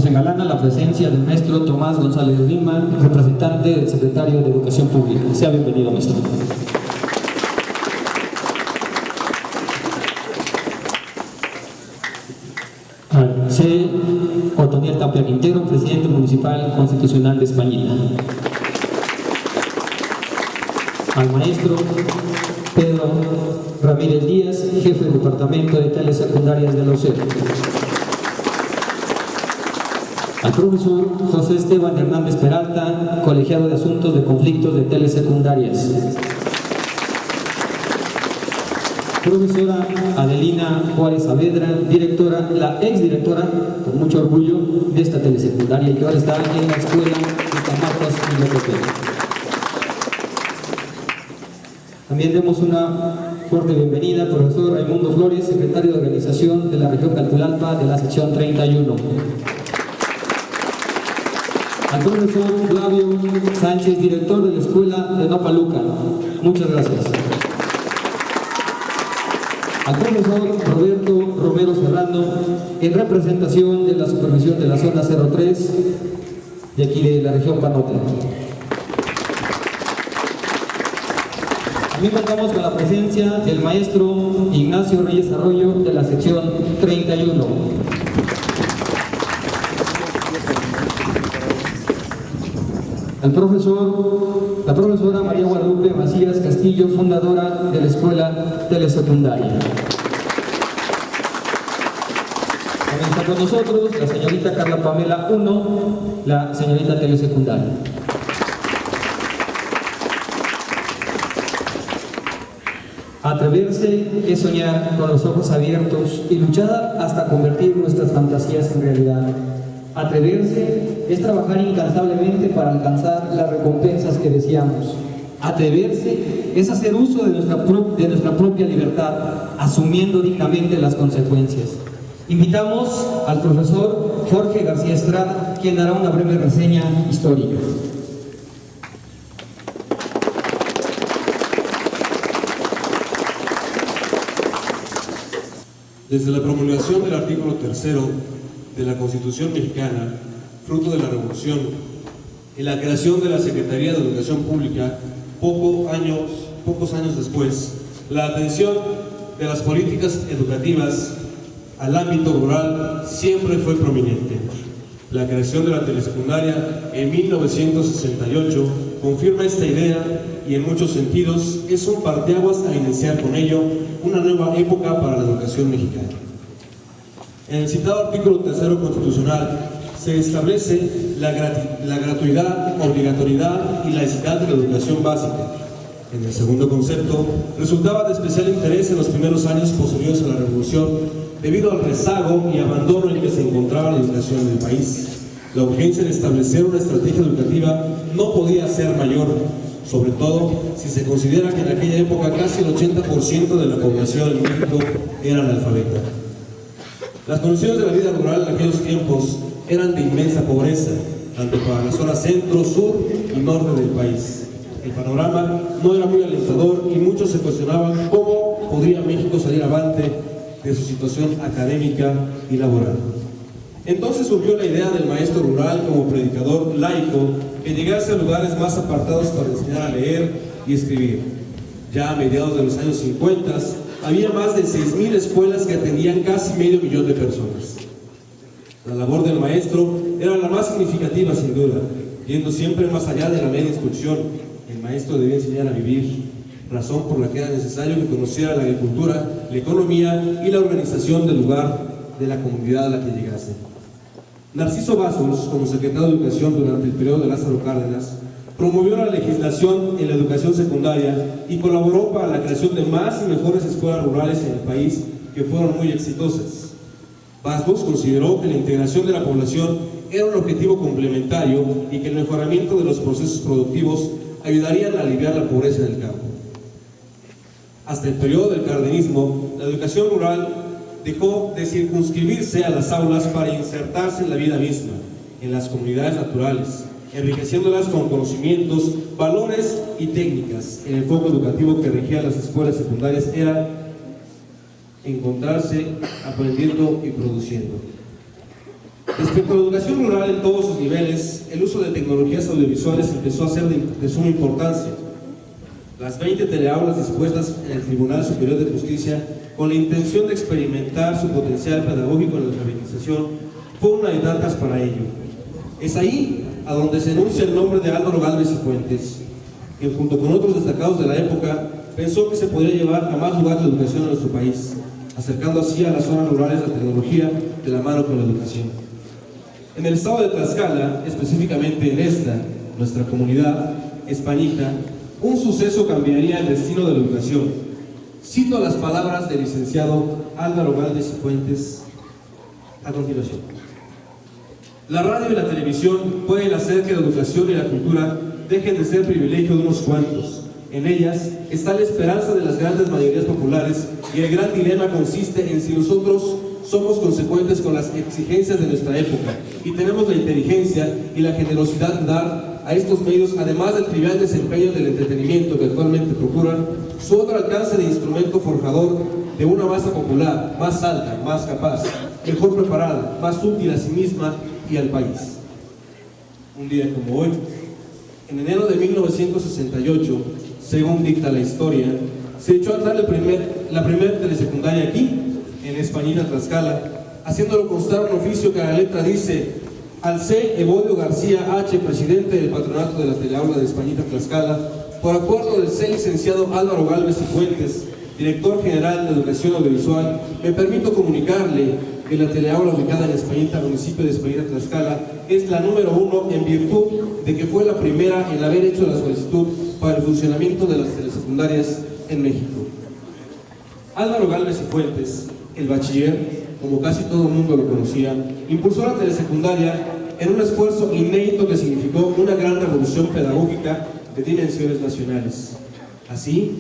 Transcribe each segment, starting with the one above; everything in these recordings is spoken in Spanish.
engalana la presencia del maestro Tomás González Lima, representante del secretario de Educación Pública. Sea bienvenido, maestro. C. Otoniel Tapia Quintero, presidente municipal constitucional de Españita. Al maestro Pedro Ramírez Díaz, jefe del departamento de telesecundarias de la UCEP. Al profesor José Esteban Hernández Peralta, colegiado de asuntos de conflictos de telesecundarias. Profesora Adelina Juárez Saavedra, directora, la exdirectora, con mucho orgullo, de esta telesecundaria y que ahora está en la escuela de San Marcos en Locotero. También demos una fuerte bienvenida al profesor Raimundo Flores, secretario de organización de la región Calpulalpa de la sección 31. Al profesor Flavio Sánchez, director de la escuela de Nopaluca. Muchas gracias. Al profesor Roberto Romero Serrano, en representación de la supervisión de la zona 03 de aquí de la región Panote. También contamos con la presencia del maestro Ignacio Reyes Arroyo de la sección 31. La profesora María Guadalupe Macías Castillo, fundadora de la escuela telesecundaria. También está con nosotros la señorita Carla Pamela 1, la señorita telesecundaria. Atreverse es soñar con los ojos abiertos y luchar hasta convertir nuestras fantasías en realidad. Atreverse es trabajar incansablemente para alcanzar las recompensas que deseamos. Atreverse es hacer uso de nuestra propia libertad, asumiendo dignamente las consecuencias. Invitamos al profesor Jorge García Estrada, quien dará una breve reseña histórica. Desde la promulgación del artículo 3º de la Constitución Mexicana, fruto de la Revolución, y la creación de la Secretaría de Educación Pública, pocos años después, la atención de las políticas educativas al ámbito rural siempre fue prominente. La creación de la telesecundaria en 1968 confirma esta idea y en muchos sentidos es un parteaguas a iniciar con ello una nueva época para la educación mexicana. En el citado artículo 3º constitucional se establece la gratuidad, obligatoriedad y laicidad de la educación básica. En el segundo concepto, resultaba de especial interés en los primeros años posteriores a la Revolución debido al rezago y abandono en que se encontraba la educación en el país. La urgencia de establecer una estrategia educativa no podía ser mayor, sobre todo si se considera que en aquella época casi el 80% de la población en México era analfabeta. Las condiciones de la vida rural en aquellos tiempos eran de inmensa pobreza, tanto para la zona centro, sur y norte del país. El panorama no era muy alentador y muchos se cuestionaban cómo podría México salir avante de su situación académica y laboral. Entonces surgió la idea del maestro rural como predicador laico que llegase a lugares más apartados para enseñar a leer y escribir. Ya a mediados de los años 50 había más de 6,000 escuelas que atendían casi 500,000 de personas. La labor del maestro era la más significativa sin duda, yendo siempre más allá de la mera instrucción. El maestro debía enseñar a vivir, razón por la que era necesario que conociera la agricultura, la economía y la organización del lugar de la comunidad a la que llegase. Narciso Bazos, como secretario de Educación durante el periodo de Lázaro Cárdenas, promovió la legislación en la educación secundaria y colaboró para la creación de más y mejores escuelas rurales en el país que fueron muy exitosas. Bazos consideró que la integración de la población era un objetivo complementario y que el mejoramiento de los procesos productivos ayudarían a aliviar la pobreza en el campo. Hasta el periodo del cardenismo, la educación rural dejó de circunscribirse a las aulas para insertarse en la vida misma, en las comunidades naturales, enriqueciéndolas con conocimientos, valores y técnicas. El enfoque educativo que regía las escuelas secundarias era encontrarse aprendiendo y produciendo. Respecto a la educación rural en todos sus niveles, el uso de tecnologías audiovisuales empezó a ser de suma importancia. Las 20 teleaulas dispuestas en el Tribunal Superior de Justicia con la intención de experimentar su potencial pedagógico en la alfabetización fue una de tantas para ello. Es ahí a donde se enuncia el nombre de Álvaro Gálvez y Fuentes, que junto con otros destacados de la época pensó que se podría llevar a más lugares la educación en nuestro país, acercando así a las zonas rurales la tecnología de la mano con la educación. En el estado de Tlaxcala, específicamente en esta, nuestra comunidad, Españita, un suceso cambiaría el destino de la educación. Cito las palabras del licenciado Álvaro Gálvez y Fuentes a continuación. La radio y la televisión pueden hacer que la educación y la cultura dejen de ser privilegio de unos cuantos. En ellas está la esperanza de las grandes mayorías populares y el gran dilema consiste en si nosotros somos consecuentes con las exigencias de nuestra época y tenemos la inteligencia y la generosidad de dar a estos medios, además del trivial desempeño del entretenimiento que actualmente procuran, su otro alcance de instrumento forjador de una masa popular más alta, más capaz, mejor preparada, más útil a sí misma y al país. Un día como hoy, en enero de 1968, según dicta la historia, se echó a andar la primera telesecundaria aquí, en Españita, Tlaxcala, haciéndolo constar un oficio que a la letra dice: al C. Evodio García H., presidente del patronato de la teleaula de Españita, Tlaxcala, por acuerdo del C. licenciado Álvaro Gálvez y Fuentes, director general de Educación Audiovisual, me permito comunicarle que la teleaula ubicada en Españita, municipio de Españita, Tlaxcala, es la número 1 en virtud de que fue la primera en haber hecho la solicitud para el funcionamiento de las telesecundarias en México. Álvaro Gálvez y Fuentes, el bachiller, como casi todo el mundo lo conocía, impulsó la telesecundaria en un esfuerzo inédito que significó una gran revolución pedagógica de dimensiones nacionales. Así,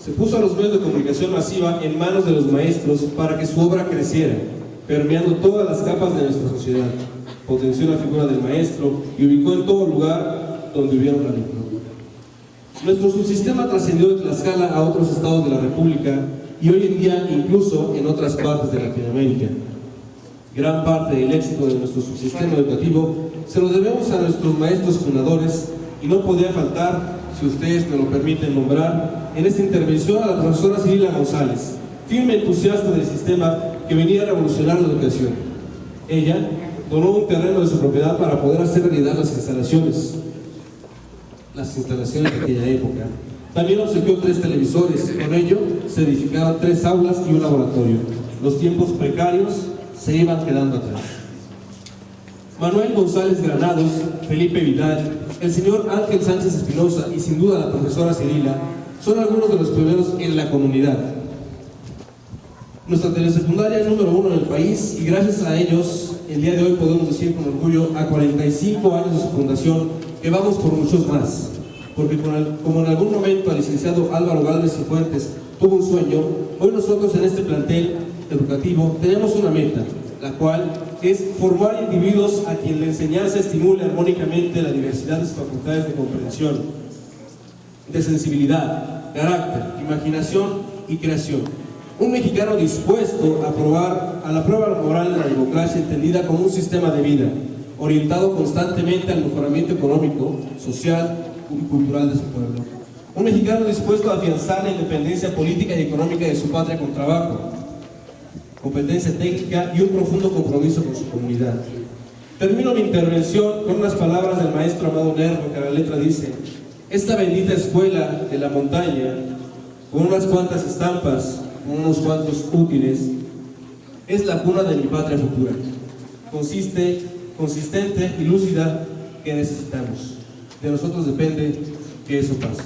se puso a los medios de comunicación masiva en manos de los maestros para que su obra creciera, permeando todas las capas de nuestra sociedad, potenció la figura del maestro y ubicó en todo lugar donde hubiera un alumno. Nuestro subsistema trascendió de Tlaxcala a otros estados de la República y hoy en día incluso en otras partes de Latinoamérica. Gran parte del éxito de nuestro subsistema educativo se lo debemos a nuestros maestros fundadores y no podía faltar, si ustedes me lo permiten nombrar, en esta intervención a la profesora Cirila González, firme entusiasta del sistema que venía a revolucionar la educación. Ella donó un terreno de su propiedad para poder hacer realidad las instalaciones de aquella época. También obsequió 3 televisores, con ello se edificaron 3 aulas y un laboratorio. Los tiempos precarios se iban quedando atrás. Manuel González Granados, Felipe Vidal, el señor Ángel Sánchez Espinosa y sin duda la profesora Cirila son algunos de los pioneros en la comunidad. Nuestra telesecundaria es número 1 en el país y gracias a ellos el día de hoy podemos decir con orgullo, a 45 años de su fundación, que vamos por muchos más. Porque como en algún momento el licenciado Álvaro Gálvez y Fuentes tuvo un sueño, hoy nosotros en este plantel educativo tenemos una meta, la cual es formar individuos a quien la enseñanza estimule armónicamente la diversidad de sus facultades de comprensión, de sensibilidad, carácter, imaginación y creación. Un mexicano dispuesto a probar a la prueba moral de la democracia entendida como un sistema de vida, orientado constantemente al mejoramiento económico, social y cultural de su pueblo. Un mexicano dispuesto a afianzar la independencia política y económica de su patria con trabajo, competencia técnica y un profundo compromiso con su comunidad. Termino mi intervención con unas palabras del maestro Amado Nervo, que a la letra dice: esta bendita escuela de la montaña, con unas cuantas estampas, con unos cuantos útiles, es la cuna de mi patria futura, consistente y lúcida que necesitamos. De nosotros depende que eso pase.